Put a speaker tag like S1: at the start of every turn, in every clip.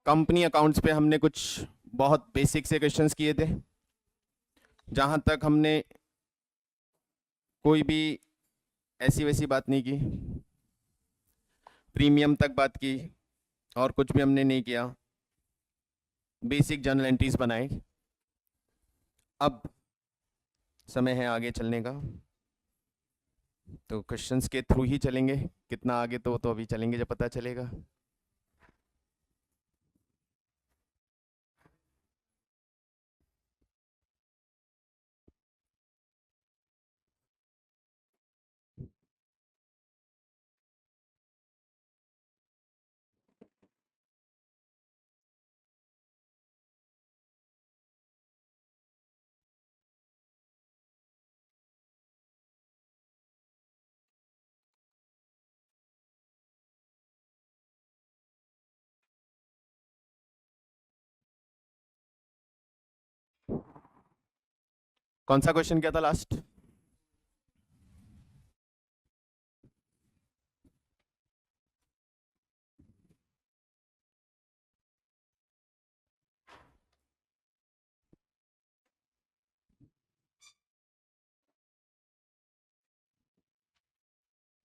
S1: Company accounts पे हमने कुछ बहुत बेसिक से क्वेश्चंस किए थे, जहां तक हमने कोई भी ऐसी वैसी बात नहीं की, प्रीमियम तक बात की और कुछ भी हमने नहीं किया, बेसिक जर्नल एंट्रीज बनाए। अब समय है आगे चलने का, तो क्वेश्चंस के थ्रू ही चलेंगे। कितना आगे तो अभी चलेंगे जब पता चलेगा। कौन सा क्वेश्चन क्या था last?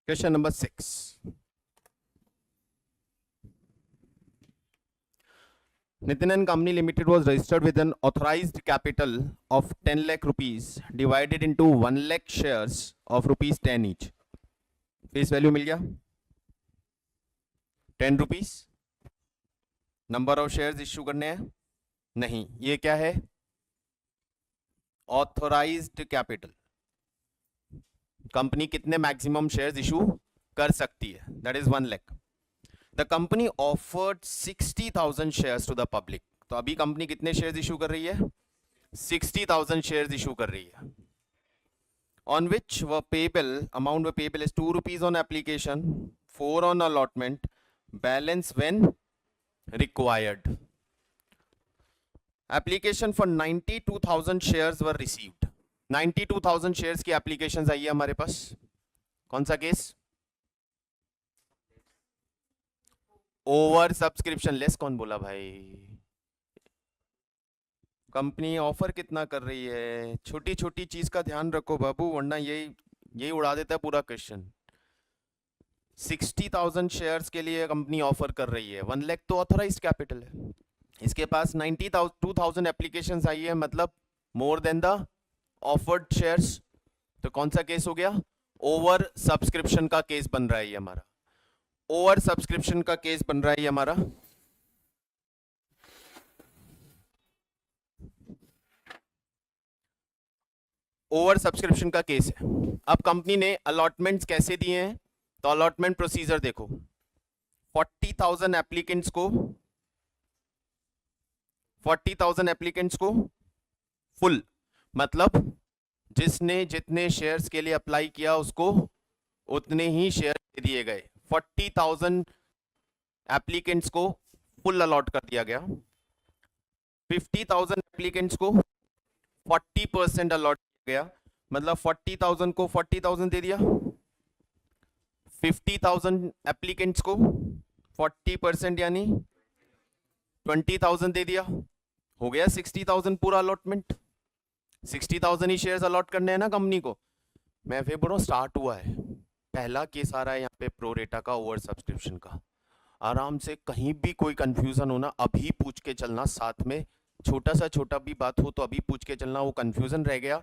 S1: Question number 6। Nitin and Company Limited was registered with an authorized capital of 10 lakh rupees divided into 1 lakh shares of rupees 10 each. Face value मिल गया 10 rupees. Number of shares issue करने हैं नहीं, ये क्या है? Authorised capital. कंपनी कितने maximum shares issue कर सकती है, that is 1 lakh. The company offered 60,000 shares to the public. तो अभी कंपनी कितने शेयर्स इशू कर रही है? 60,000 शेयर्स इशू कर रही है। On which were payable, amount were payable is 2 rupees on application, 4 on allotment, balance when required. Application for 92,000 shares were received. 92,000 shares की applications आई है हमारे पास। कौन सा केस? Over subscription less. कौन बोला भाई? कंपनी ऑफर कितना कर रही है? छोटी छोटी चीज का ध्यान रखो बाबू, वरना यही उड़ा देता है पूरा क्वेश्चन। 60,000 शेयर्स के लिए कंपनी ऑफर कर रही है, 1 लाख तो ऑथराइज्ड कैपिटल है। इसके पास 92,000 एप्लीकेशंस आई है, मतलब more than the offered shares. तो कौन सा केस हो गया? ओवर सब्सक्रिप्शन का केस बन रहा है ये हमारा। ओवर सब्सक्रिप्शन का केस बन रहा है ये हमारा। ओवर सब्सक्रिप्शन का केस है। अब कंपनी ने अलॉटमेंट्स कैसे दिए हैं, तो अलॉटमेंट प्रोसीजर देखो। 40,000 एप्लीकेंट्स को फुल, मतलब जिसने जितने शेयर्स के लिए अप्लाई किया उसको उतने ही शेयर दे दिए गए। 40,000 एप्लीकेंट्स को फुल अलॉट कर दिया गया। 50,000 एप्लीकेंट्स को 40% अलॉट गया, मतलब 40,000 को 40,000 दे दिया। 50,000 एप्लीकेंट्स को 40% यानी 20,000 दे दिया। हो गया 60,000 पूरा अलॉटमेंट। 60,000 ही शेयर्स अलॉट करने हैं ना कंपनी को। मैं फिर बोल रहा हूँ स्टार्ट हुआ है, पहला केस आ रहा है यहाँ पे प्रोरेटा का, ओवर सब्सक्रिप्शन का। आराम से कहीं भी कोई कंफ्यूजन हो ना अभी पूछ के चलना, साथ में छोटा भी बात हो तो अभी पूछ के चलना। वो कंफ्यूजन रह गया,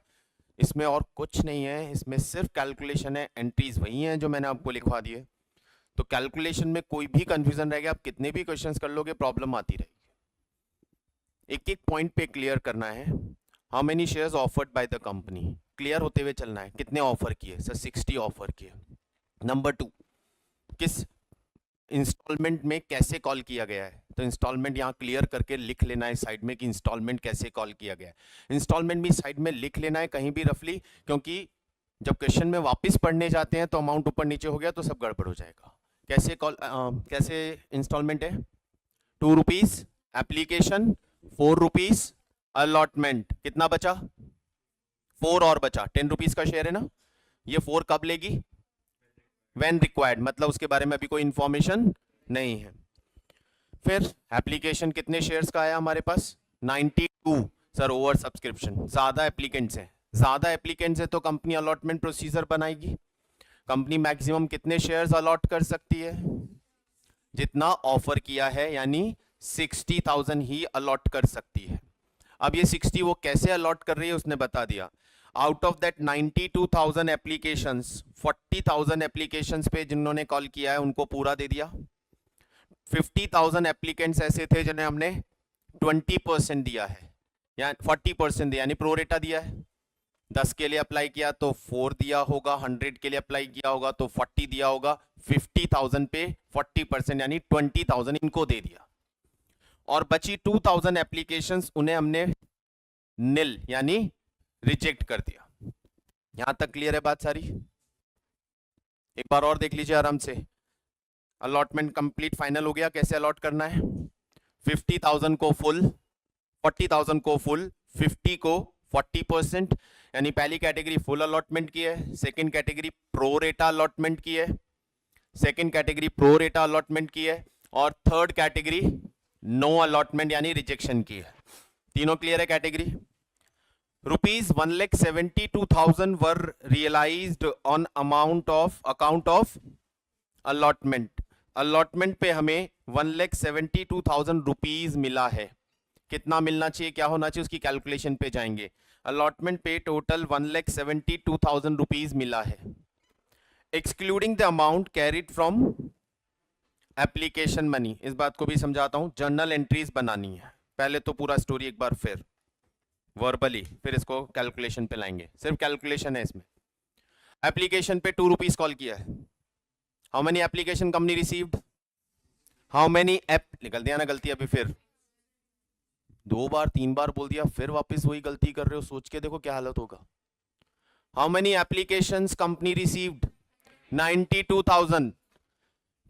S1: इसमें और कुछ नहीं है, इसमें सिर्फ कैलकुलेशन है। एंट्रीज वही हैं जो मैंने आपको लिखवा दिए। तो कैलकुलेशन में कोई भी कंफ्यूजन रह गया, आप कितने भी क्वेश्चंस कर लोगे प्रॉब्लम आती रहेगी। एक एक पॉइंट पे क्लियर करना है। How many shares offered by the company, clear होते हुए चलना है। कितने ऑफर किए? सर 60 ऑफर किए। नंबर 2, किस इंस्टॉलमेंट में कैसे कॉल किया गया है, तो इंस्टॉलमेंट यहाँ क्लियर करके लिख लेना है साइड में कि इंस्टॉलमेंट कैसे कॉल किया गया है। इंस्टॉलमेंट भी साइड में लिख लेना है कहीं भी रफली, क्योंकि जब क्वेश्चन में वापस पढ़ने जाते हैं तो अमाउंट ऊपर नीचे हो गया तो सब गड़बड़ हो जाएगा। कैसे इंस्टॉलमेंट है? 2 रुपीज एप्लीकेशन, 4 रुपीज अलॉटमेंट। कितना बचा? 4 और बचा। 10 रुपीज का शेयर है ना, ये 4 कब लेगी? व्हेन रिक्वायर्ड, मतलब उसके बारे में अभी कोई इंफॉर्मेशन नहीं है। फिर एप्लीकेशन कितने शेयर्स का आया हमारे पास 92। सर ओवर सब्सक्रिप्शन, ज्यादा एप्लीकेंट्स हैं, ज्यादा एप्लीकेंट्स है तो कंपनी अलॉटमेंट प्रोसीजर बनाएगी। कंपनी मैक्सिमम कितने शेयर्स अलॉट कर सकती है, जितना ऑफर किया है, यानी 60,000 ही अलॉट कर सकती है। अब ये 60 वो कैसे अलॉट कर रही है उसने बता दिया। Out of that 92,000 applications, 40,000 applications पे जिन्होंने कॉल किया है उनको पूरा दे दिया। 50,000 एप्लीकेंट्स ऐसे थे जिन्हें हमने 20% दिया है या 40% दिया, यानी प्रोरेटा दिया है। 10 के लिए अप्लाई किया तो 4 दिया होगा, 100 के लिए अप्लाई किया होगा तो 40 दिया होगा। 50,000 पे 40% यानी 20,000 इनको दे दिया, और बची 2,000 एप्लीकेशंस उन्हें हमने निल यानी रिजेक्ट कर दिया। यहां तक क्लियर है बात सारी? एक बार और देख लीजिए आराम से। अलॉटमेंट कंप्लीट फाइनल हो गया, कैसे अलॉट करना है। 50,000 को फुल, 40,000 को फुल, 50 को 40%, यानी पहली कैटेगरी फुल अलॉटमेंट की है, second category pro rata allotment की है, second category pro rata allotment की है, और थर्ड कैटेगरी नो अलॉटमेंट यानी रिजेक्शन की है। तीनों क्लियर है category. Rupees 1,72,000 were realised on account of allotment. Allotment पे हमें 1,72,000 रुपीज मिला है। कितना मिलना चाहिए, क्या होना चाहिए, उसकी कैलकुलेशन पे जाएंगे। अलॉटमेंट पे टोटल 1,72,000 रुपीज मिला है, excluding the amount carried from application money. इस बात को भी समझाता हूं, जर्नल एंट्रीज बनानी है। पहले तो पूरा स्टोरी एक बार फिर वर्बली, फिर इसको कैलकुलेशन पे लाएंगे। सिर्फ कैलकुलेशन है इसमें। एप्लीकेशन पे 2 रुपीज कॉल किया है। How many application company received, how many निकल दिया ना गलती, अभी फिर 2 बार 3 बार बोल दिया, फिर वापस वही गलती कर रहे हो, सोच के देखो क्या हालत होगा। How many applications company received 92,000।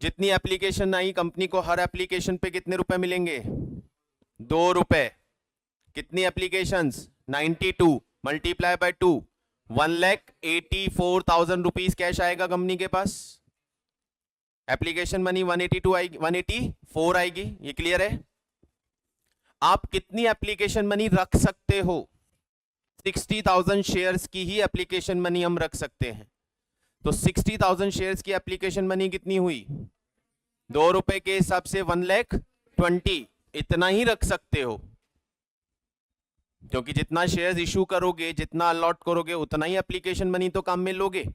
S1: जितनी एप्लीकेशन आई कंपनी को, हर एप्लीकेशन पे कितने रुपए मिलेंगे, 2 रुपए। कितनी applications 92 multiply by 2, 1,84,000 rupees cash आएगा कंपनी के पास। एप्लीकेशन मनी 182 आएगी, 184 आएगी। ये क्लियर है? आप कितनी एप्लीकेशन मनी रख सकते हो, 60,000 शेयर्स की ही एप्लीकेशन मनी हम रख सकते हैं। तो 60,000 शेयर्स की एप्लीकेशन मनी कितनी हुई, 2 रुपए के हिसाब से 1,20,000, इतना ही रख सकते हो, क्योंकि जितना शेयर्स इशू करोगे, जितना अलॉट करोगे, उतना ही एप्लीकेशन मनी तो काम में लोगे।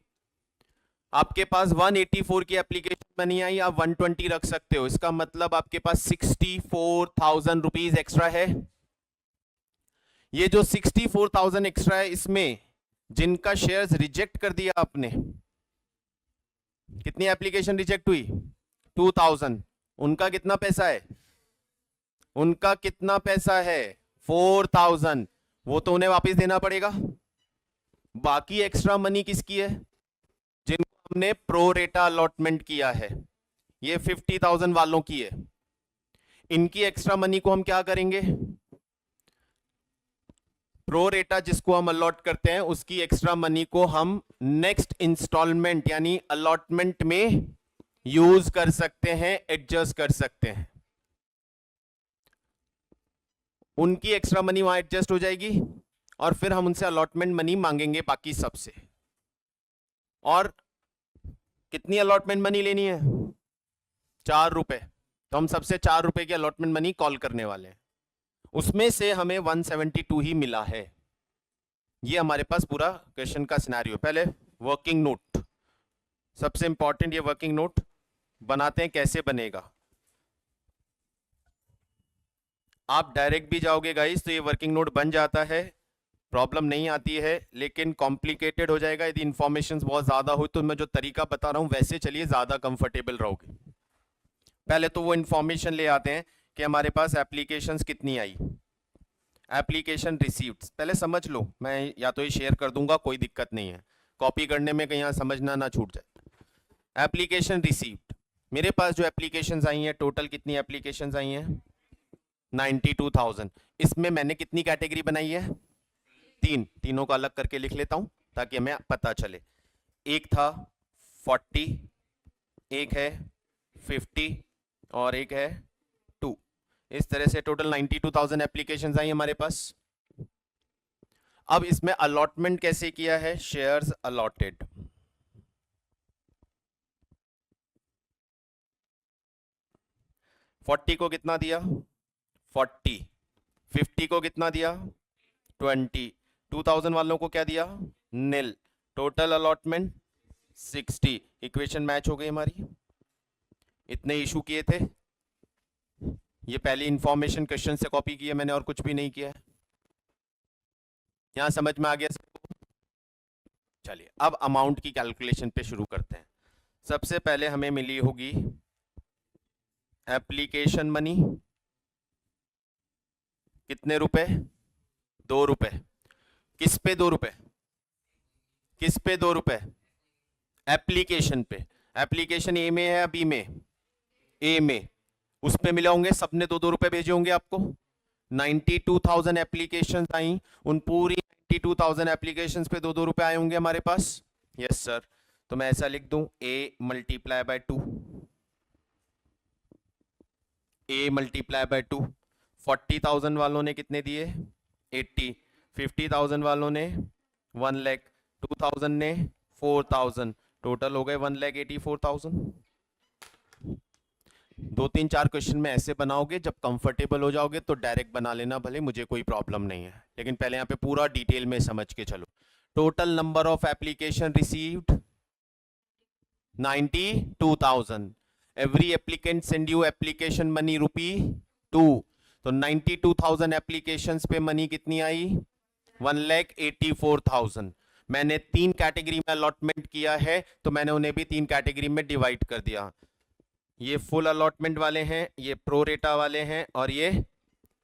S1: आपके पास 184 की एप्लीकेशन मनी आई, आप 120 रख सकते हो। इसका मतलब आपके पास 64,000 रुपीज एक्स्ट्रा है। ये जो 64,000 एक्स्ट्रा है, इसमें जिनका शेयर्स रिजेक्ट कर दिया आपने, कितनी एप्लीकेशन रिजेक्ट हुई, 2,000, उनका कितना पैसा है, उनका कितना पैसा है 4,000, वो तो उन्हें वापस देना पड़ेगा। बाकी एक्स्ट्रा मनी किसकी है, जिनको हमने प्रो रेटा अलॉटमेंट किया है, ये 50,000 वालों की है। इनकी एक्स्ट्रा मनी को हम क्या करेंगे, प्रो रेटा जिसको हम अलॉट करते हैं उसकी एक्स्ट्रा मनी को हम नेक्स्ट इंस्टॉलमेंट यानी अलॉटमेंट में यूज कर सकते हैं, एडजस्ट कर सकते हैं। उनकी एक्स्ट्रा मनी वहां एडजस्ट हो जाएगी, और फिर हम उनसे अलॉटमेंट मनी मांगेंगे बाकी सबसे। और कितनी अलॉटमेंट मनी लेनी है, 4 रुपए। तो हम सबसे 4 रुपए की अलॉटमेंट मनी कॉल करने वाले हैं। उसमें से हमें 172 ही मिला है। ये हमारे पास पूरा क्वेश्चन का सिनेरियो। पहले वर्किंग नोट, सबसे इंपॉर्टेंट ये वर्किंग नोट बनाते हैं। कैसे बनेगा, आप डायरेक्ट भी जाओगे गाइस तो ये वर्किंग नोट बन जाता है, प्रॉब्लम नहीं आती है, लेकिन कॉम्प्लिकेटेड हो जाएगा यदि इंफॉर्मेशन बहुत ज्यादा हो। तो मैं जो तरीका बता रहा हूं वैसे चलिए, ज्यादा कंफर्टेबल रहोगे। पहले तो वो इंफॉर्मेशन ले आते हैं कि हमारे पास एप्लीकेशंस कितनी आई, एप्लीकेशन रिसीव्ड। पहले समझ लो, मैं या तो ये शेयर कर दूंगा, कोई दिक्कत नहीं है, कॉपी करने में कहीं समझना ना छूट जाए। एप्लीकेशन रिसीव्ड, मेरे पास जो एप्लीकेशंस आई हैं, टोटल कितनी एप्लीकेशंस आई हैं 92,000। इसमें मैंने कितनी कैटेगरी बनाई है, 3। तीनों को अलग करके लिख लेता हूं ताकि हमें पता चले। एक था 40, एक है 50 और एक है 2। इस तरह से टोटल 92,000 एप्लीकेशंस आई हमारे पास। अब इसमें अलॉटमेंट कैसे किया है, शेयर्स अलॉटेड। फोर्टी को कितना दिया 40, 50 को कितना दिया 20, 2000 वालों को क्या दिया निल, टोटल अलॉटमेंट 60। इक्वेशन मैच हो गई हमारी। इतने इशू किए थे, ये पहली इंफॉर्मेशन क्वेश्चन से कॉपी की है मैंने और कुछ भी नहीं किया है। यहां समझ में आ गया सबको? चलिए अब अमाउंट की कैलकुलेशन पे शुरू करते हैं। सबसे पहले हमें मिली होगी एप्लीकेशन मनी, कितने रुपए 2 रुपए। किस पे 2 रुपए, किस पे 2 रुपए एप्लीकेशन पे। एप्लीकेशन ए में है या बी में, ए में, उस पे मिले होंगे, सबने 2-2 रुपए भेजे होंगे आपको। 92,000 एप्लीकेशंस आई, उन पूरी 92,000 एप्लीकेशंस पे 2-2 रुपए आए होंगे हमारे पास। यस सर, तो मैं ऐसा लिख दूं a multiply by 2, a multiply by 2। 40,000 वालों ने कितने दिए 80, 50,000 वालों ने 1 लाख, 2,000 ने 4,000, टोटल हो गए 1,84,000। 2-3-4 क्वेश्चन में ऐसे बनाओगे, जब कंफर्टेबल हो जाओगे तो डायरेक्ट बना लेना, भले मुझे कोई प्रॉब्लम नहीं है, लेकिन पहले यहाँ पे पूरा डिटेल में समझ के चलो। Total number of application received 92,000। Every applicant send you application money ₹2। तो 92,000 एप्लीकेशंस पे मनी कितनी आई 1,84,000। मैंने 3 कैटेगरी में अलॉटमेंट किया है, तो मैंने उन्हें भी 3 कैटेगरी में डिवाइड कर दिया। ये फुल अलॉटमेंट वाले हैं, ये प्रोरेटा वाले हैं, और ये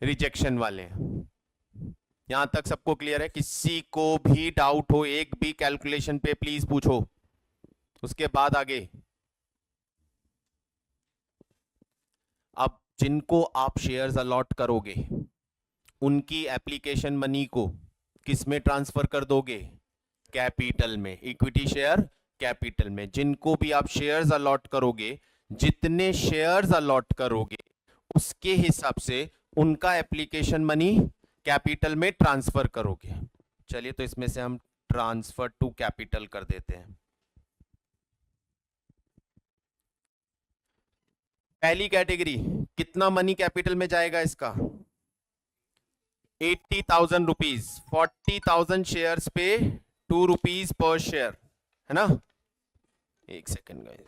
S1: रिजेक्शन वाले हैं। यहां तक सबको क्लियर है? किसी को भी डाउट हो एक भी कैलकुलेशन पे प्लीज पूछो, उसके बाद आगे। अब जिनको आप शेयर्स अलॉट करोगे उनकी एप्लीकेशन मनी को किस में ट्रांसफर कर दोगे, कैपिटल में, इक्विटी शेयर कैपिटल में। जिनको भी आप शेयर्स अलॉट करोगे, जितने शेयर्स अलॉट करोगे उसके हिसाब से उनका एप्लीकेशन मनी कैपिटल में ट्रांसफर करोगे। चलिए तो इसमें से हम ट्रांसफर टू कैपिटल कर देते हैं। पहली कैटेगरी, कितना मनी कैपिटल में जाएगा इसका 80,000 रुपीज। 40,000 शेयर्स पे 2 रुपीज पर शेयर, है ना। एक सेकेंड गाइस,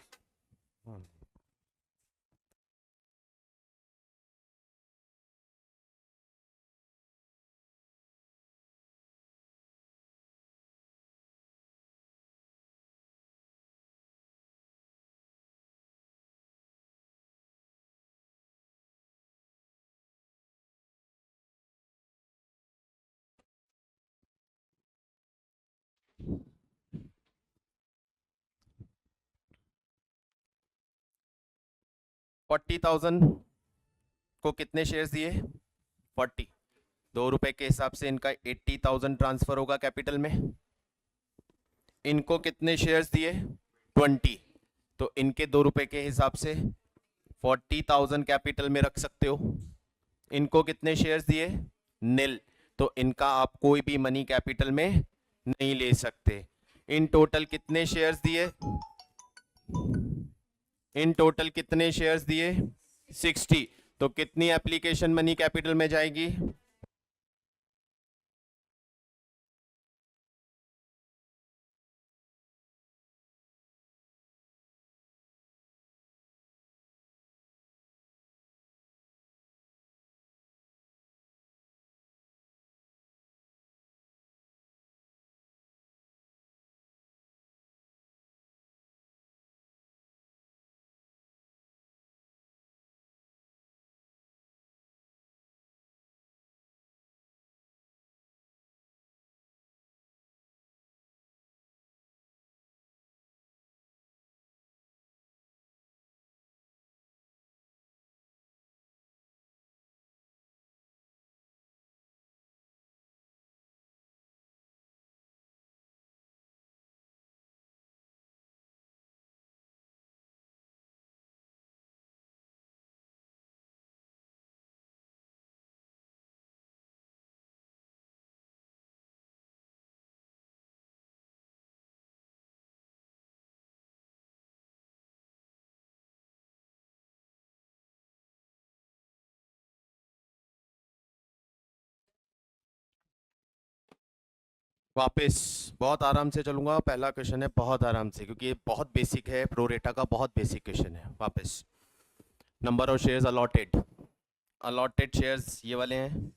S1: $40,000 को कितने शेयर्स दिए 40, 2 रुपए के हिसाब से इनका 80,000 ट्रांसफर होगा कैपिटल में। इनको कितने शेयर्स दिए 20, तो इनके 2 रुपए के हिसाब से 40,000 कैपिटल में रख सकते हो। इनको कितने शेयर्स दिए निल, तो इनका आप कोई भी मनी कैपिटल में नहीं ले सकते। इन टोटल कितने शेयर्स दिए, इन टोटल कितने शेयर्स दिए 60, तो कितनी एप्लीकेशन मनी कैपिटल में जाएगी वापस बहुत आराम से चलूंगा, पहला क्वेश्चन है बहुत आराम से, क्योंकि ये बहुत बेसिक है, प्रोरेटा का बहुत बेसिक क्वेश्चन है। वापस, number of shares allotted, allotted shares ये वाले हैं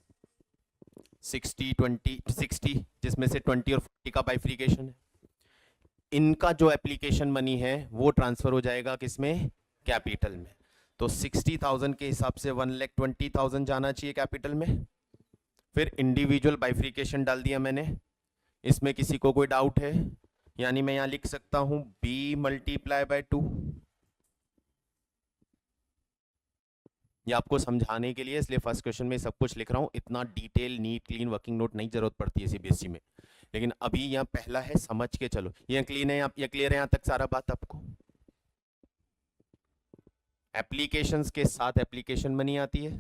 S1: 60 जिसमें से 20 और 40 का बाइफ्रिकेशन है। इनका जो एप्लीकेशन मनी है वो ट्रांसफर हो जाएगा किसमें, कैपिटल में। तो 60,000 के हिसाब से 1,20,000 जाना चाहिए कैपिटल में। फिर इंडिविजुअल बाइफ्रिकेशन डाल दिया मैंने, इसमें किसी को कोई डाउट है? यानी मैं यहां लिख सकता हूं b मल्टीप्लाई बाय 2, ये आपको समझाने के लिए, इसलिए फर्स्ट क्वेश्चन में सब कुछ लिख रहा हूं। इतना detail neat clean working note नहीं जरूरत पड़ती है सीबीएसई में, लेकिन अभी यहाँ पहला है, समझ के चलो। ये क्लीन है, ये क्लियर है यहाँ तक सारा बात आपको? एप्लीकेशंस के साथ एप्लीकेशन मनी आती है,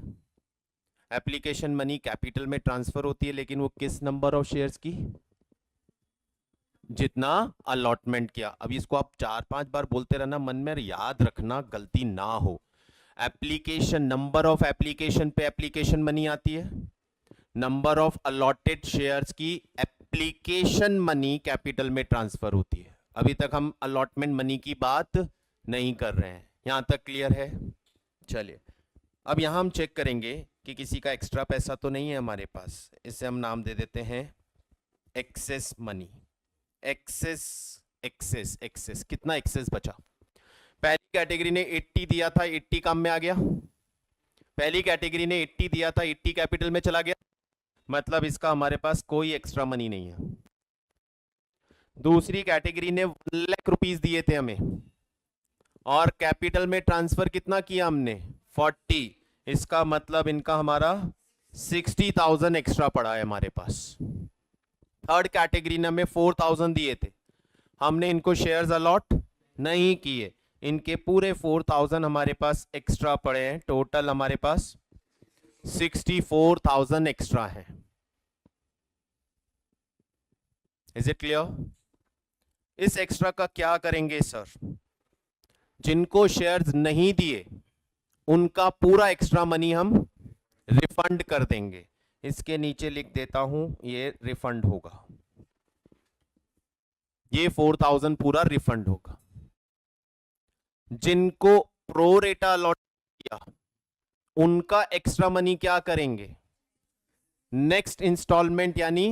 S1: एप्लीकेशन मनी कैपिटल में ट्रांसफर होती है, लेकिन वो किस नंबर ऑफ शेयर्स की, जितना अलॉटमेंट किया। अभी इसको आप 4-5 बार बोलते रहना, मन में याद रखना, गलती ना हो। एप्लीकेशन, नंबर ऑफ एप्लीकेशन पे एप्लीकेशन मनी आती है, नंबर ऑफ अलॉटेड शेयर्स की एप्लीकेशन मनी कैपिटल में ट्रांसफर होती है। अभी तक हम अलॉटमेंट मनी की बात नहीं कर रहे हैं, यहां तक क्लियर है? चलिए, अब यहां हम चेक करेंगे कि किसी का एक्स्ट्रा पैसा तो नहीं है हमारे पास, इसे हम नाम दे देते हैं excess money. Excess, excess, excess, कितना एक्सेस बचा? पहली कैटेगरी ने 80 दिया था, 80 काम में आ गया। पहली कैटेगरी ने 80 दिया था, 80 कैपिटल में चला गया, मतलब इसका हमारे पास कोई एक्स्ट्रा मनी नहीं है। दूसरी कैटेगरी ने 1 लाख रुपीस दिए थे हमें, और कैपिटल में ट्रांसफर कितना किया हमने, 40। इसका मतलब इनका हमारा 60,000 एक्स्ट्रा पड़ा है हमारे पास। थर्ड कैटेगरी ने हमें 4,000 दिए थे, हमने इनको शेयर्स अलॉट नहीं किए, इनके पूरे 4,000 हमारे पास एक्स्ट्रा पड़े हैं। टोटल हमारे पास 64,000 एक्स्ट्रा है। Is it clear? इस एक्स्ट्रा का क्या करेंगे सर? जिनको शेयर्स नहीं दिए उनका पूरा एक्स्ट्रा मनी हम रिफंड कर देंगे। इसके नीचे लिख देता हूं, ये रिफंड होगा, ये 4,000 पूरा रिफंड होगा। जिनको प्रो रेटा अलॉट किया उनका एक्स्ट्रा मनी क्या करेंगे, नेक्स्ट इंस्टॉलमेंट यानी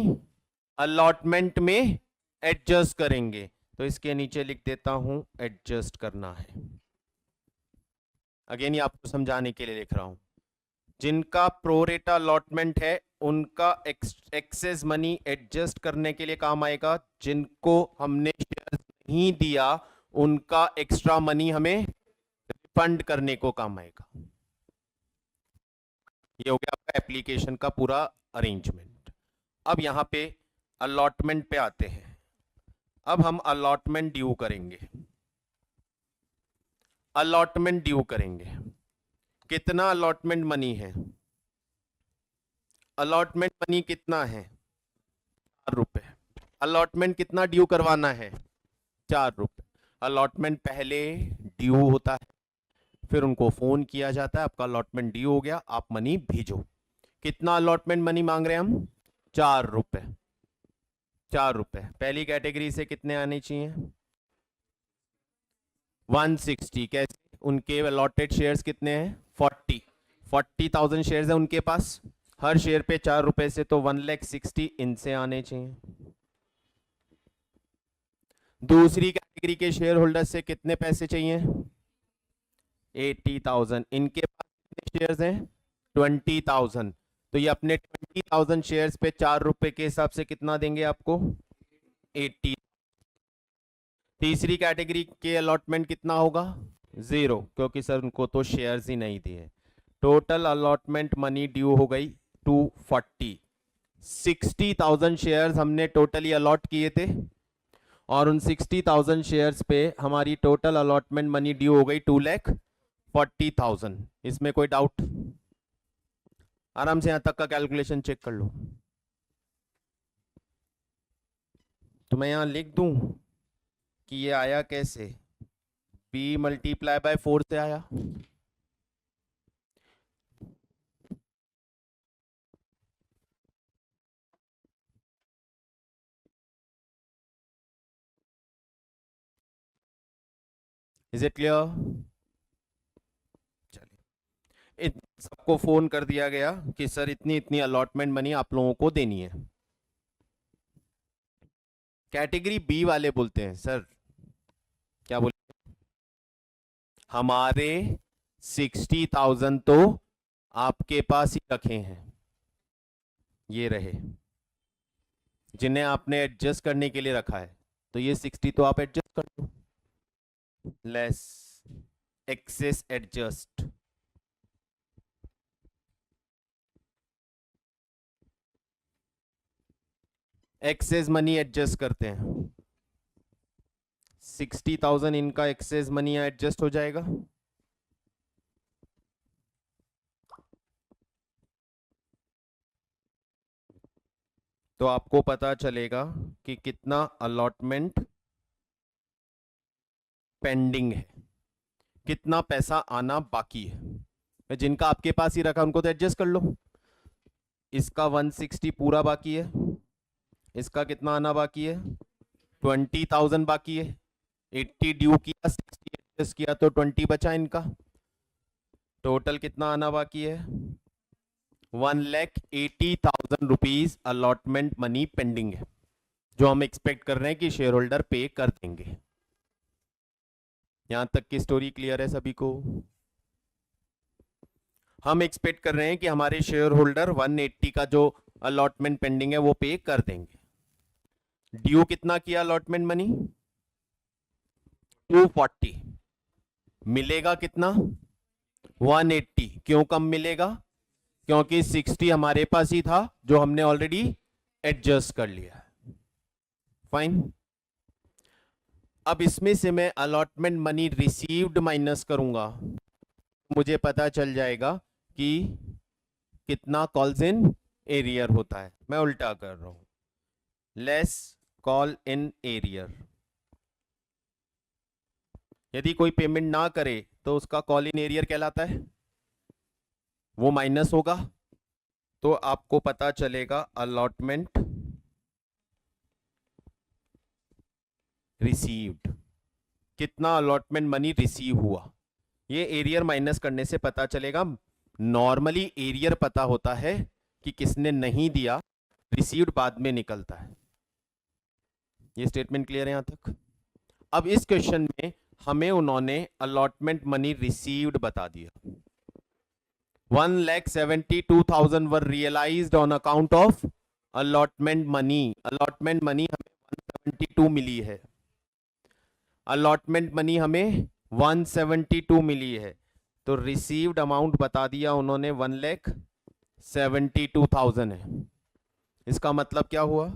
S1: अलॉटमेंट में एडजस्ट करेंगे। तो इसके नीचे लिख देता हूं एडजस्ट करना है। अगेन ये आपको समझाने के लिए लिख रहा हूं, जिनका प्रोरेटा अलॉटमेंट है उनका एक्सेस मनी एडजस्ट करने के लिए काम आएगा। जिनको हमने शेयर नहीं दिया उनका एक्स्ट्रा मनी हमें रिफंड करने को काम आएगा। ये हो गया आपका एप्लीकेशन का पूरा अरेंजमेंट। अब यहां पे अलॉटमेंट पे आते हैं। अब हम अलॉटमेंट ड्यू करेंगे, अलॉटमेंट ड्यू करेंगे। कितना अलॉटमेंट मनी है? अलॉटमेंट मनी कितना है, 4 रुपए। अलॉटमेंट कितना ड्यू करवाना है, 4 रुपए। अलॉटमेंट पहले ड्यू होता है, फिर उनको फोन किया जाता है, आपका अलॉटमेंट ड्यू हो गया, आप मनी भेजो। कितना अलॉटमेंट मनी मांग रहे हैं हम, 4 रुपए। 4 रुपए पहली कैटेगरी से कितने आने चाहिए, 160। कैसे? उनके अलॉटेड शेयर्स कितने हैं, 40,000 शेयर्स है उनके पास, हर शेयर पे 4 रुपए से, तो 1,60,000 इनसे आने चाहिए। दूसरी कैटेगरी के शेयर होल्डर से कितने पैसे चाहिए, 80,000। इनके पास कितने शेयर्स हैं, 20,000। तो ये अपने 20,000 शेयर्स पे 4 रुपए के हिसाब से कितना देंगे आपको, 80। तीसरी कैटेगरी के अलॉटमेंट कितना होगा, 0, क्योंकि सर उनको तो शेयर्स ही नहीं दिए। टोटल अलॉटमेंट मनी ड्यू हो गई 240। 60,000 शेयर्स हमने टोटली अलॉट किए थे, और उन 60,000 शेयर्स पे हमारी टोटल अलॉटमेंट मनी ड्यू हो गई 2,40,000। इसमें कोई डाउट? आराम से यहां तक का कैलकुलेशन चेक कर लो। तो मैं यहां लिख दूं कि ये आया कैसे, b मल्टीप्लाई बाय 4 से आया। Is it clear? चलिए, सबको फोन कर दिया गया कि सर इतनी इतनी अलॉटमेंट मनी आप लोगों को देनी है। कैटेगरी बी वाले बोलते हैं सर क्या बोले, हमारे 60,000 तो आपके पास ही रखे हैं, ये रहे जिन्हें आपने एडजस्ट करने के लिए रखा है, तो ये 60 तो आप एडजस्ट कर दो, less excess adjust, excess money adjust करते हैं। 60,000 इनका एक्सेस मनी एडजस्ट हो जाएगा, तो आपको पता चलेगा कि कितना अलॉटमेंट पेंडिंग है, कितना पैसा आना बाकी है। जिनका आपके पास ही रखा उनको तो एडजस्ट कर लो। इसका 160 पूरा बाकी है, इसका कितना आना बाकी है, 20,000 बाकी है। 80 ड्यू किया, 60 एडजस्ट किया तो 20 बचा इनका। टोटल कितना आना बाकी है, 1,80,000 रुपीज अलॉटमेंट मनी पेंडिंग है, जो हम एक्सपेक्ट कर रहे हैं कि शेयर होल्डर पे कर देंगे। यहां तक की स्टोरी क्लियर है सभी को? हम एक्सपेक्ट कर रहे हैं कि हमारे शेयर होल्डर 180 का जो अलॉटमेंट पेंडिंग है वो पे कर देंगे। ड्यू कितना किया अलॉटमेंट मनी, 240, मिलेगा कितना, 180। क्यों कम मिलेगा, क्योंकि 60 हमारे पास ही था जो हमने ऑलरेडी एडजस्ट कर लिया। फाइन, अब इसमें से मैं अलॉटमेंट मनी रिसीव्ड माइनस करूंगा, मुझे पता चल जाएगा कि कितना कॉल्स इन एरियर होता है। मैं उल्टा कर रहा हूं, लेस कॉल इन एरियर। यदि कोई पेमेंट ना करे तो उसका कॉल इन एरियर कहलाता है, वो माइनस होगा, तो आपको पता चलेगा अलॉटमेंट रिसीव्ड, कितना अलॉटमेंट मनी रिसीव हुआ। ये एरियर माइनस करने से पता चलेगा। नॉर्मली एरियर पता होता है कि किसने नहीं दिया, रिसीव्ड बाद में निकलता है। ये स्टेटमेंट क्लियर है यहां तक? अब इस क्वेश्चन में हमें उन्होंने अलॉटमेंट मनी रिसीव्ड बता दिया। 1,72,000 were realised on account of allotment money. Allotment money हमें 172 मिली है, अलॉटमेंट मनी हमें 172 मिली है, तो रिसीव्ड अमाउंट बता दिया उन्होंने 1,72,000 है। इसका मतलब क्या हुआ,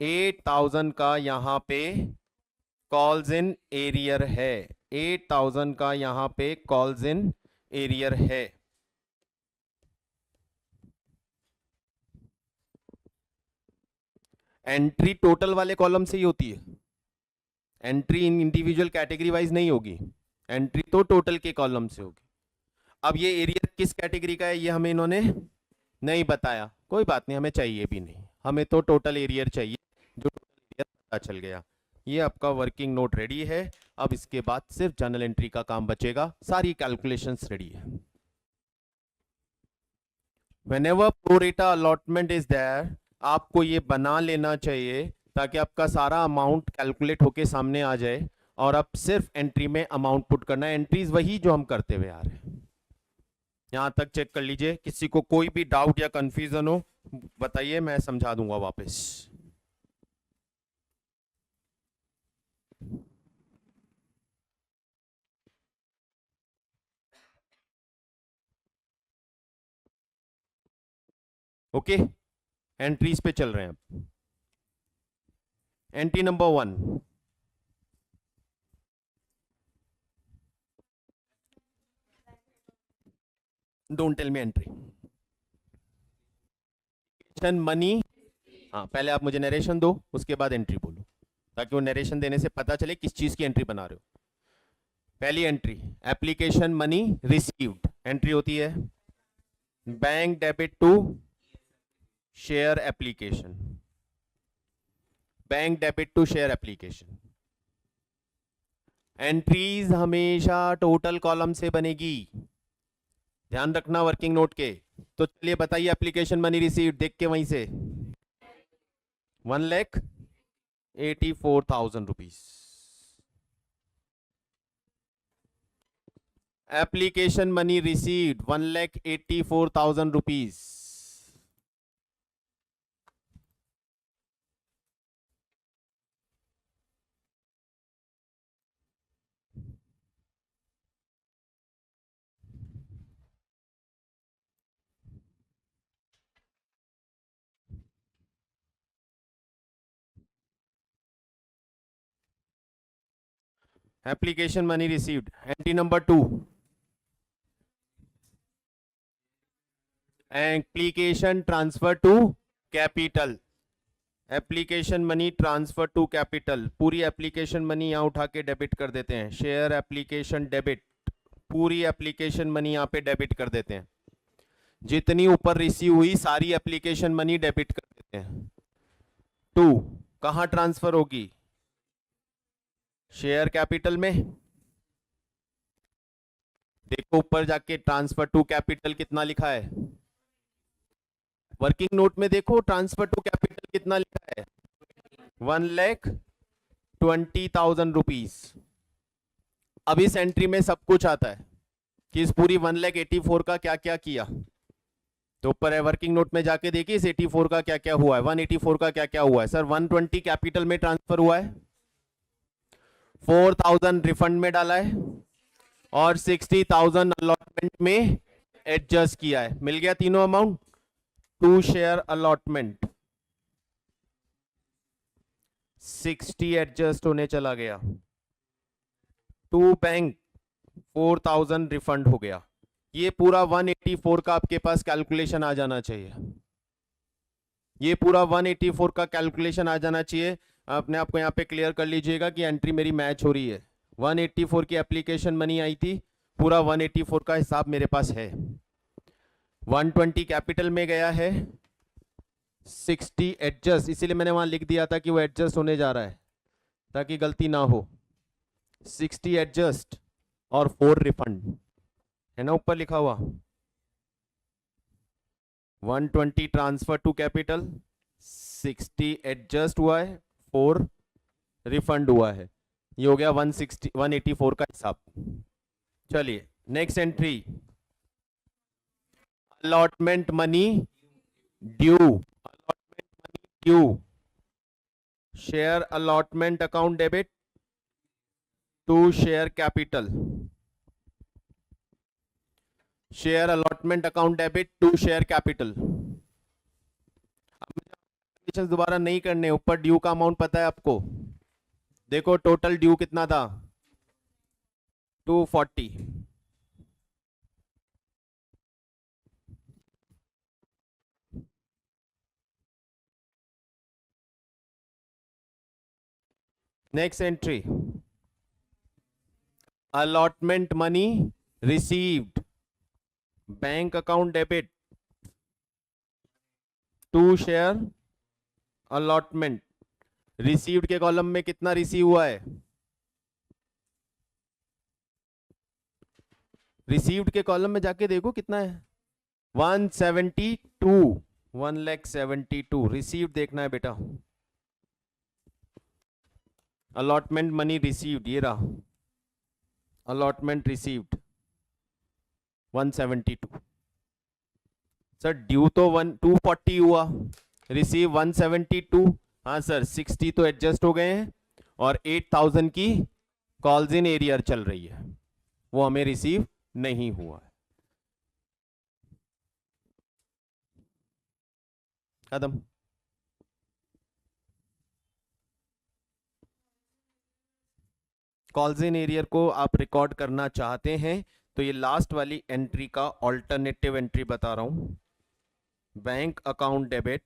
S1: 8,000 का यहां पे कॉल्स इन एरियर है, 8,000 का यहां पे कॉल्स इन एरियर है। एंट्री टोटल वाले कॉलम से ही होती है, entry in individual category wise नहीं होगी, एंट्री तो टोटल के कॉलम से होगी। अब ये एरियर किस कैटेगरी का है ये हमें इन्होंने नहीं बताया, कोई बात नहीं, हमें चाहिए भी नहीं, हमें तो टोटल एरियर चाहिए, जो टोटल एरियर पता चल गया। ये आपका वर्किंग नोट रेडी है। अब इसके बाद सिर्फ जर्नल एंट्री का काम बचेगा, सारी कैलकुलेशंस रेडी है। Whenever pro rata allotment is there, आपको ये बना लेना चाहिए ताकि आपका सारा अमाउंट कैलकुलेट होके सामने आ जाए और अब सिर्फ एंट्री में अमाउंट पुट करना है। एंट्रीज वही जो हम करते हुए आ रहे हैं। यहां तक चेक कर लीजिए, किसी को कोई भी डाउट या कंफ्यूजन हो बताइए, मैं समझा दूंगा वापस। ओके, एंट्रीज पे चल रहे हैं अब। Entry number 1, don't tell me entry money. हाँ, पहले आप मुझे नरेशन दो, उसके बाद एंट्री बोलो, ताकि वो नरेशन देने से पता चले किस चीज की एंट्री बना रहे हो। पहली entry, application money received, entry होती है bank debit to share application, bank debit to share application. Entries हमेशा टोटल कॉलम से बनेगी, ध्यान रखना वर्किंग नोट के। तो चलिए बताइए एप्लीकेशन मनी रिसीव्ड देख के वहीं से 1,84,000 rupees. Application money received 1,84,000 rupees. Application money received, entry number 2, application transfer to capital. Application money transfer to capital, पूरी एप्लीकेशन मनी यहां उठा के डेबिट कर देते हैं। शेयर एप्लीकेशन डेबिट, पूरी एप्लीकेशन मनी यहां पे डेबिट कर देते हैं। जितनी ऊपर रिसीव हुई सारी एप्लीकेशन मनी डेबिट कर देते हैं। 2 कहां ट्रांसफर होगी? शेयर कैपिटल में। देखो ऊपर जाके ट्रांसफर टू कैपिटल कितना लिखा है, वर्किंग नोट में देखो ट्रांसफर टू कैपिटल कितना लिखा है, 1,20,000 रुपीज। अब इस एंट्री में सब कुछ आता है कि इस पूरी 1,84,000 का क्या क्या किया। तो ऊपर है वर्किंग नोट में जाके देखिए इस 84 का क्या क्या हुआ है, 184 का क्या क्या हुआ है। सर 120 कैपिटल में ट्रांसफर हुआ है, 4,000 रिफंड में डाला है और 60,000 अलॉटमेंट में एडजस्ट किया है। मिल गया तीनों अमाउंट। 2 शेयर अलॉटमेंट 60 एडजस्ट होने चला गया, 2 बैंक 4,000 रिफंड हो गया। ये पूरा 184 का आपके पास कैलकुलेशन आ जाना चाहिए, ये पूरा 184 का कैलकुलेशन आ जाना चाहिए। अपने आप को यहाँ पे क्लियर कर लीजिएगा कि एंट्री मेरी मैच हो रही है। 184 की एप्लीकेशन मनी आई थी, पूरा 184 का हिसाब मेरे पास है। 120 कैपिटल में गया है, 60 एडजस्ट, इसीलिए मैंने वहां लिख दिया था कि वो एडजस्ट होने जा रहा है ताकि गलती ना हो। 60 एडजस्ट और 4 रिफंड है ना ऊपर लिखा हुआ। 120 ट्रांसफर टू कैपिटल, 60 एडजस्ट हुआ है, 4 रिफंड हुआ है। ये हो गया 184 का हिसाब। चलिए next entry, allotment money due. Allotment money due, share allotment account debit to share capital. Share allotment account debit to share capital. अब दोबारा नहीं करने, ऊपर ड्यू का अमाउंट पता है आपको। देखो टोटल ड्यू कितना था, 240। Next entry, allotment money received, bank account debit to share allotment. Received के कॉलम में कितना रिसीव हुआ है, रिसीव्ड के कॉलम में जाके देखो कितना है, 172, 1,72,000 रिसीव्ड देखना है बेटा। अलॉटमेंट मनी रिसीव्ड ये रहा, अलॉटमेंट रिसीव्ड 172। सर ड्यू तो 240 हुआ, रिसीव 172। हाँ सर 60 तो एडजस्ट हो गए हैं और 8,000 की कॉल्स इन एरियर चल रही है, वो हमें रिसीव नहीं हुआ है। खत्म। कॉल्स इन एरियर को आप रिकॉर्ड करना चाहते हैं तो ये लास्ट वाली एंट्री का ऑल्टरनेटिव एंट्री बता रहा हूं, bank account debit,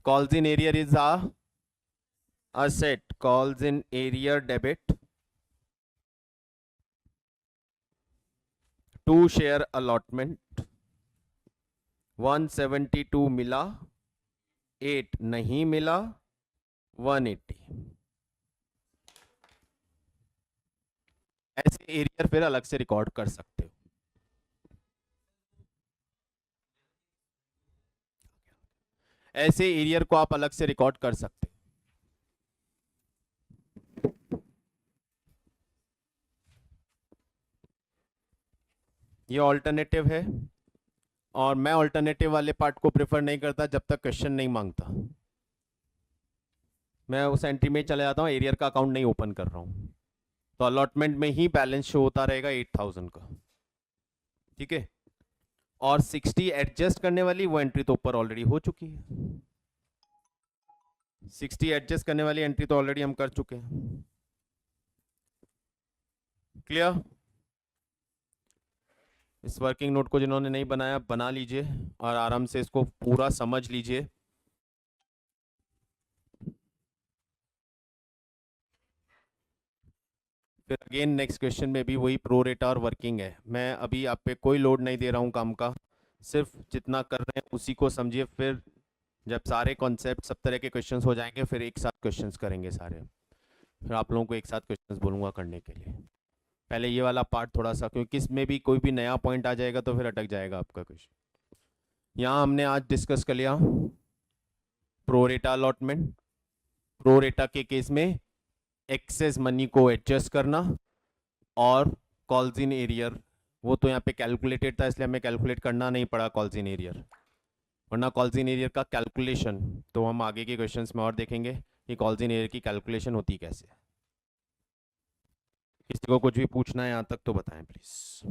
S1: calls in arrear is a asset, calls in arrear debit to share allotment, 172 मिला, 8 नहीं मिला, 180। एरियर फिर अलग से रिकॉर्ड कर सकते हो। ऐसे एरियर को आप अलग से रिकॉर्ड कर सकते हो। ये ऑल्टरनेटिव है, और मैं ऑल्टरनेटिव वाले पार्ट को प्रेफर नहीं करता जब तक क्वेश्चन नहीं मांगता। मैं उस एंट्री में चला जाता हूँ, एरियर का अकाउंट नहीं ओपन कर रहा हूँ, तो अलॉटमेंट में ही बैलेंस शो होता रहेगा 8000 का। ठीक है, और 60 एडजस्ट करने वाली वो एंट्री तो ऊपर ऑलरेडी हो चुकी है। 60 एडजस्ट करने वाली एंट्री तो ऑलरेडी हम कर चुके हैं। क्लियर? इस वर्किंग नोट को जिन्होंने नहीं बनाया बना लीजिए और आराम से इसको पूरा समझ लीजिए। फिर अगेन नेक्स्ट क्वेश्चन में भी वही प्रो रेटा और वर्किंग है। मैं अभी आप पे कोई लोड नहीं दे रहा हूँ काम का, सिर्फ जितना कर रहे हैं उसी को समझिए। फिर जब सारे कॉन्सेप्ट सब तरह के क्वेश्चंस हो जाएंगे फिर एक साथ क्वेश्चंस करेंगे सारे, फिर आप लोगों को एक साथ क्वेश्चंस बोलूँगा करने के लिए। पहले ये वाला पार्ट थोड़ा सा, क्योंकि इसमें भी कोई भी नया पॉइंट आ जाएगा तो फिर अटक जाएगा आपका क्वेश्चन। यहाँ हमने आज डिस्कस कर लिया प्रोरेटा अलॉटमेंट। प्रोरेटा के केस में एक्सेस मनी को एडजस्ट करना, और कॉल्स इन एरियर वो तो यहाँ पे कैलकुलेटेड था इसलिए हमें कैलकुलेट करना नहीं पड़ा कॉल्स इन एरियर, वरना कॉल्स इन एरियर का कैलकुलेशन तो हम आगे के क्वेश्चंस में और देखेंगे कि कॉल्स इन एरियर की कैलकुलेशन होती कैसे। किसी को कुछ भी पूछना है यहाँ तक तो बताएं प्लीज।